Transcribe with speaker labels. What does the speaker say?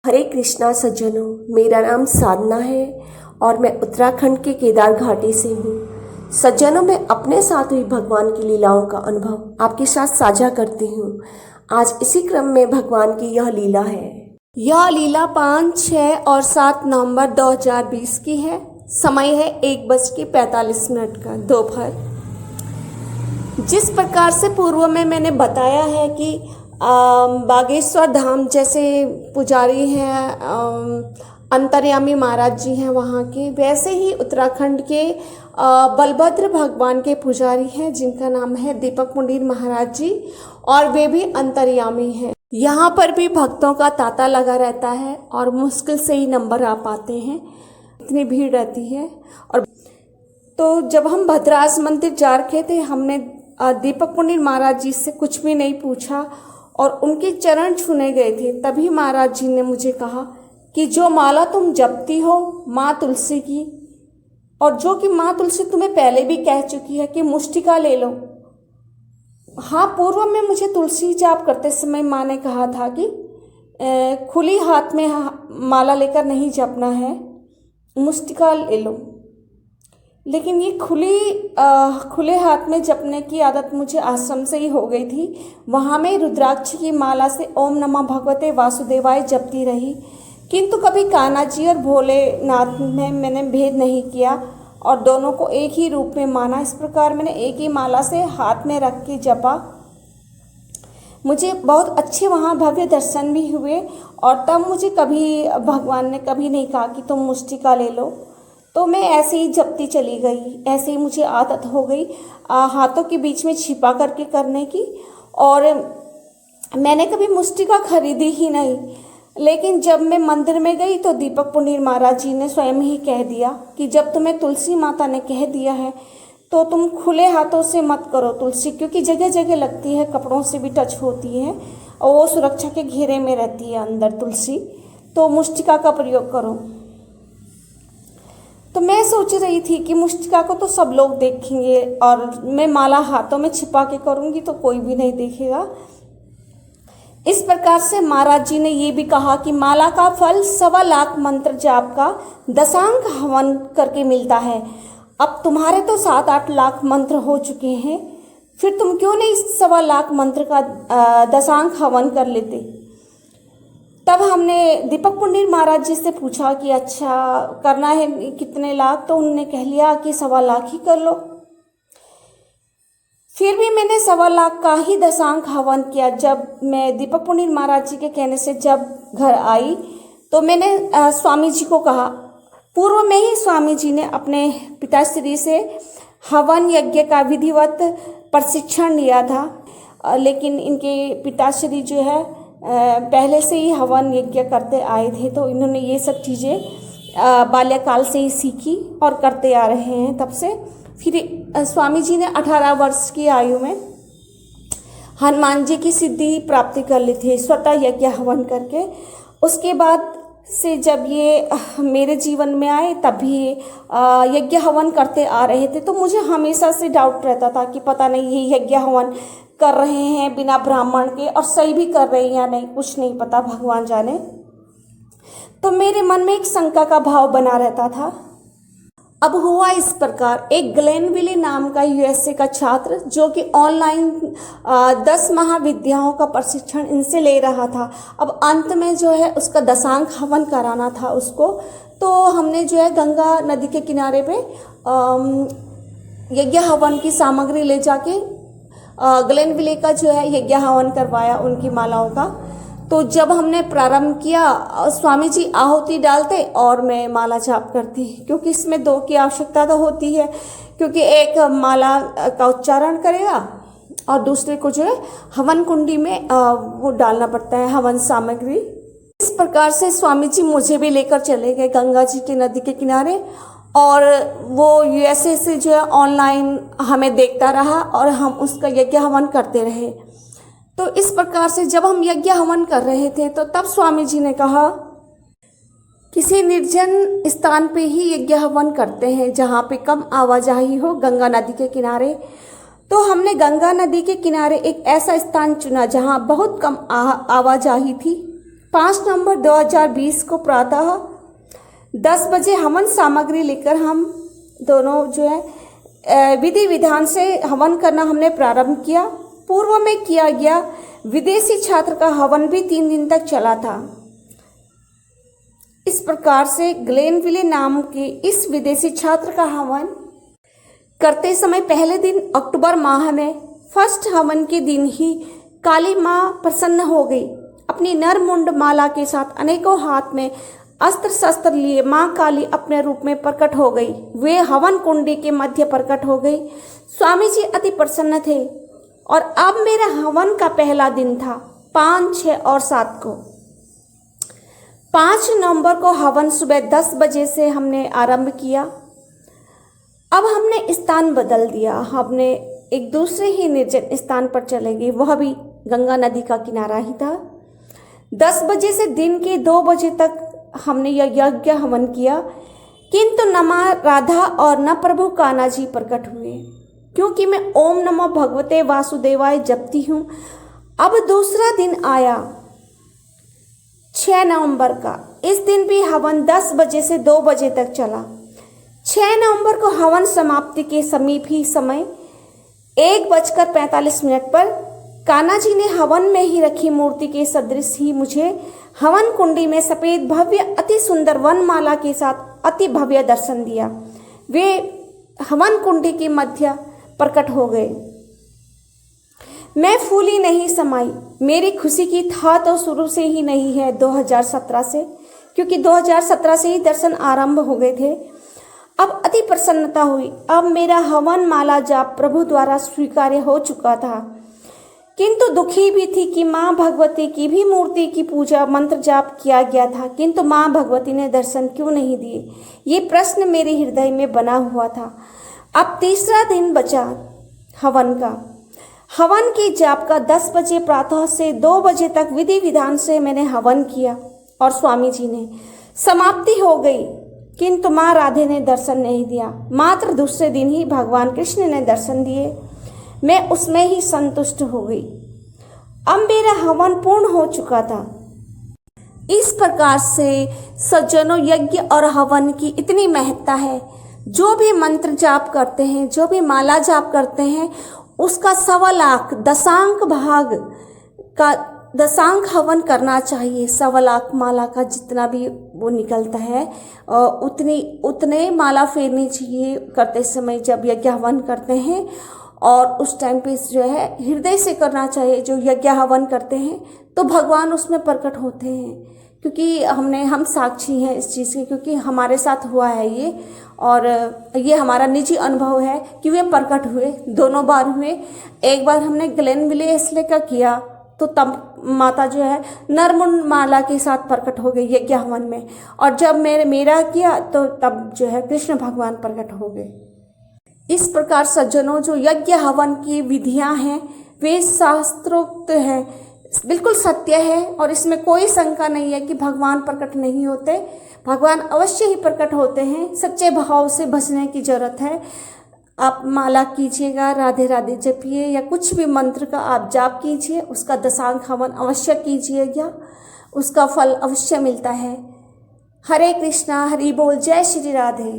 Speaker 1: हरे कृष्णा सज्जनों, मेरा नाम साधना है और मैं उत्तराखंड के केदार घाटी से हूँ। सज्जनों, मैं अपने साथ हुई भगवान की लीलाओं का अनुभव आपके साथ साझा करती हूँ। आज इसी क्रम में भगवान की यह लीला है। यह लीला 5, 6 और 7 नवंबर 2020 की है। समय है 1:45 का दोपहर। जिस प्रकार से पूर्व में मैंने बताया है कि बागेश्वर धाम जैसे पुजारी हैं, अंतर्यामी महाराज जी हैं वहाँ के, वैसे ही उत्तराखंड के बलभद्र भगवान के पुजारी हैं जिनका नाम है दीपक पुंडीर महाराज जी, और वे भी अंतर्यामी हैं। यहाँ पर भी भक्तों का तांता लगा रहता है और मुश्किल से ही नंबर आ पाते हैं, इतनी भीड़ रहती है। और तो जब हम भद्रास मंदिर जा रहे थे, हमने दीपक पुंडीर महाराज जी से कुछ भी नहीं पूछा और उनके चरण छूने गए थे। तभी महाराज जी ने मुझे कहा कि जो माला तुम जपती हो माँ तुलसी की, और जो कि माँ तुलसी तुम्हें पहले भी कह चुकी है कि मुष्टिका ले लो। हाँ, पूर्व में मुझे तुलसी जाप करते समय माँ ने कहा था कि खुली हाथ में माला लेकर नहीं जपना है, मुष्टिका ले लो। लेकिन ये खुले हाथ में जपने की आदत मुझे आश्रम से ही हो गई थी। वहाँ मैं रुद्राक्ष की माला से ओम नमः भगवते वासुदेवाय जपती रही, किंतु कभी कान्हा जी और भोलेनाथ में मैंने भेद नहीं किया और दोनों को एक ही रूप में माना। इस प्रकार मैंने एक ही माला से हाथ में रख के जपा। मुझे बहुत अच्छे वहाँ भव्य दर्शन भी हुए और तब मुझे कभी भगवान ने कभी नहीं कहा कि तुम मुष्टिका ले लो। तो मैं ऐसे ही जपती चली गई, ऐसे ही मुझे आदत हो गई हाथों के बीच में छिपा करके करने की। और मैंने कभी मुष्टिका खरीदी ही नहीं। लेकिन जब मैं मंदिर में गई तो दीपक पुंडीर महाराज जी ने स्वयं ही कह दिया कि जब तुम्हें तुलसी माता ने कह दिया है तो तुम खुले हाथों से मत करो तुलसी, क्योंकि जगह जगह लगती है, कपड़ों से भी टच होती है और वो सुरक्षा के घेरे में रहती है अंदर तुलसी, तो मुष्टिका का प्रयोग करो। तो मैं सोच रही थी कि मुष्टिका को तो सब लोग देखेंगे और मैं माला हाथों में छिपा के करूँगी तो कोई भी नहीं देखेगा। इस प्रकार से महाराज जी ने ये भी कहा कि माला का फल 1.25 लाख मंत्र जाप का दशांक हवन करके मिलता है। अब तुम्हारे तो 7-8 लाख मंत्र हो चुके हैं, फिर तुम क्यों नहीं 1.25 लाख मंत्र का दशांक हवन कर लेते। तब हमने दीपक पुंडीर महाराज जी से पूछा कि अच्छा करना है कितने लाख, तो उन्होंने कह लिया कि 1.25 लाख ही कर लो। फिर भी मैंने 1.25 लाख का ही दशांक हवन किया। जब मैं दीपक पुंडीर महाराज जी के कहने से जब घर आई तो मैंने स्वामी जी को कहा, पूर्व में ही स्वामी जी ने अपने पिताश्री से हवन यज्ञ का विधिवत प्रशिक्षण लिया था, लेकिन इनके पिताश्री जो है पहले से ही हवन यज्ञ करते आए थे, तो इन्होंने ये सब चीज़ें बाल्यकाल से ही सीखी और करते आ रहे हैं तब से। फिर स्वामी जी ने 18 वर्ष की आयु में हनुमान जी की सिद्धि प्राप्ति कर ली थी स्वतः यज्ञ हवन करके। उसके बाद से जब ये मेरे जीवन में आए तब भी यज्ञ हवन करते आ रहे थे, तो मुझे हमेशा से डाउट रहता था कि पता नहीं ये यज्ञ हवन कर रहे हैं बिना ब्राह्मण के और सही भी कर रहे हैं या नहीं, कुछ नहीं पता, भगवान जाने। तो मेरे मन में एक शंका का भाव बना रहता था। अब हुआ इस प्रकार, एक ग्लेनविले नाम का यूएसए का छात्र जो कि ऑनलाइन 10 महाविद्याओं का प्रशिक्षण इनसे ले रहा था, अब अंत में जो है उसका दशांक हवन कराना था उसको। तो हमने जो है गंगा नदी के किनारे पे यज्ञ हवन की सामग्री ले जाके ग्लेनविले का जो है यज्ञ हवन करवाया उनकी मालाओं का। तो जब हमने प्रारंभ किया, स्वामी जी आहुति डालते और मैं माला जाप करती, क्योंकि इसमें 2 की आवश्यकता तो होती है, क्योंकि एक माला का उच्चारण करेगा और दूसरे को जो है हवन कुंडी में वो डालना पड़ता है हवन सामग्री। इस प्रकार से स्वामी जी मुझे भी लेकर चले गए गंगा जी के नदी के किनारे, और वो यूएसए से जो है ऑनलाइन हमें देखता रहा और हम उसका यज्ञ हवन करते रहे। तो इस प्रकार से जब हम यज्ञ हवन कर रहे थे तो तब स्वामी जी ने कहा किसी निर्जन स्थान पे ही यज्ञ हवन करते हैं जहाँ पे कम आवाजाही हो, गंगा नदी के किनारे। तो हमने गंगा नदी के किनारे एक ऐसा स्थान चुना जहाँ बहुत कम आवाजाही थी,
Speaker 2: 5 नवंबर 2020 को प्रातः 10 बजे हवन सामग्री लेकर हम दोनों जो है विधि विधान से हवन करना हमने प्रारंभ किया। पूर्व में किया गया विदेशी छात्र का हवन भी 3 दिन तक चला था। इस प्रकार से ग्लेनविले नाम के इस विदेशी छात्र का हवन करते समय पहले दिन अक्टूबर माह में फर्स्ट हवन के दिन ही काली माँ प्रसन्न हो गई। अपनी नरमुंड माला के साथ अनेकों हाथ में अस्त्र शस्त्र लिए माँ काली अपने रूप में प्रकट हो गई। वे हवन कुंडी के मध्य प्रकट हो गई। स्वामी जी अति प्रसन्न थे और अब मेरा हवन का पहला दिन था 5, 6 और 7 को। 5 नवंबर को हवन सुबह 10 बजे से हमने आरंभ किया। अब हमने स्थान बदल दिया। हमने एक दूसरे ही निर्जन स्थान पर चले गए, वह भी गंगा नदी का किनारा ही था। 10 बजे से दिन के 2 बजे तक हमने यह यज्ञ हवन किया, किंतु न माँ राधा और न प्रभु कान्हा जी प्रकट हुए, क्योंकि मैं ओम नमो भगवते वासुदेवाय जपती हूँ। अब दूसरा दिन आया 6 नवंबर का। इस दिन भी हवन 10 बजे से 2 बजे तक चला। 6 नवंबर को हवन समाप्ति के समीप ही समय 1:45 पर कान्हा जी ने हवन में ही रखी मूर्ति के सदृश ही मुझे हवन कुंडी में सफेद भव्य अति सुंदर वनमाला के साथ अति भव्य दर्शन दिया। वे हवन कुंडी के मध्य प्रकट हो गए। मैं फूली नहीं समाई। मेरी खुशी की था तो शुरू से ही नहीं है, 2017 से, क्योंकि 2017 से ही दर्शन आरंभ हो गए थे। अब अति प्रसन्नता हुई। अब मेरा हवन माला जाप प्रभु द्वारा स्वीकार्य हो चुका था, किंतु दुखी भी थी कि माँ भगवती की भी मूर्ति की पूजा मंत्र जाप किया गया था, किंतु माँ भगवती ने दर्शन क्यों नहीं दिए, ये प्रश्न मेरे हृदय में बना हुआ था। अब तीसरा दिन बचा हवन का। हवन की जाप का 10 बजे प्रातः से 2 बजे तक विधि विधान से मैंने हवन किया और स्वामी जी ने समाप्ति हो गई, किंतु माँ राधे ने दर्शन नहीं दिया। मात्र दूसरे दिन ही भगवान कृष्ण ने दर्शन दिए। मैं उसमें ही संतुष्ट हो गई। अब मेरा हवन पूर्ण हो चुका था। इस प्रकार से सज्जनों, यज्ञ और हवन की इतनी महत्ता है। जो भी मंत्र जाप करते हैं, जो भी माला जाप करते हैं, उसका 1.25 लाख दशांक भाग का दशांक हवन करना चाहिए। 1.25 लाख माला का जितना भी वो निकलता है उतने माला फेरनी चाहिए करते समय जब यज्ञ हवन करते हैं। और उस टाइम पे जो है हृदय से करना चाहिए। जो यज्ञ हवन करते हैं तो भगवान उसमें प्रकट होते हैं, क्योंकि हम साक्षी हैं इस चीज़ के, क्योंकि हमारे साथ हुआ है ये, और ये हमारा निजी अनुभव है कि वे प्रकट हुए। 2 बार हुए। एक बार हमने ग्लेनविले इसलिए का किया तो तब माता जो है नरमुंड माला के साथ प्रकट हो गई यज्ञ हवन में, और जब मेरा किया तो तब जो है कृष्ण भगवान प्रकट हो गए। इस प्रकार सज्जनों, जो यज्ञ हवन की विधियां हैं वे शास्त्रोक्त है, बिल्कुल सत्य है, और इसमें कोई शंका नहीं है कि भगवान प्रकट नहीं होते। भगवान अवश्य ही प्रकट होते हैं। सच्चे भाव से भजने की जरूरत है। आप माला कीजिएगा, राधे राधे जपिए, या कुछ भी मंत्र का आप जाप कीजिए, उसका दशांक हवन अवश्य कीजिएगा, उसका फल अवश्य मिलता है। हरे कृष्णा, हरि बोल, जय श्री राधे।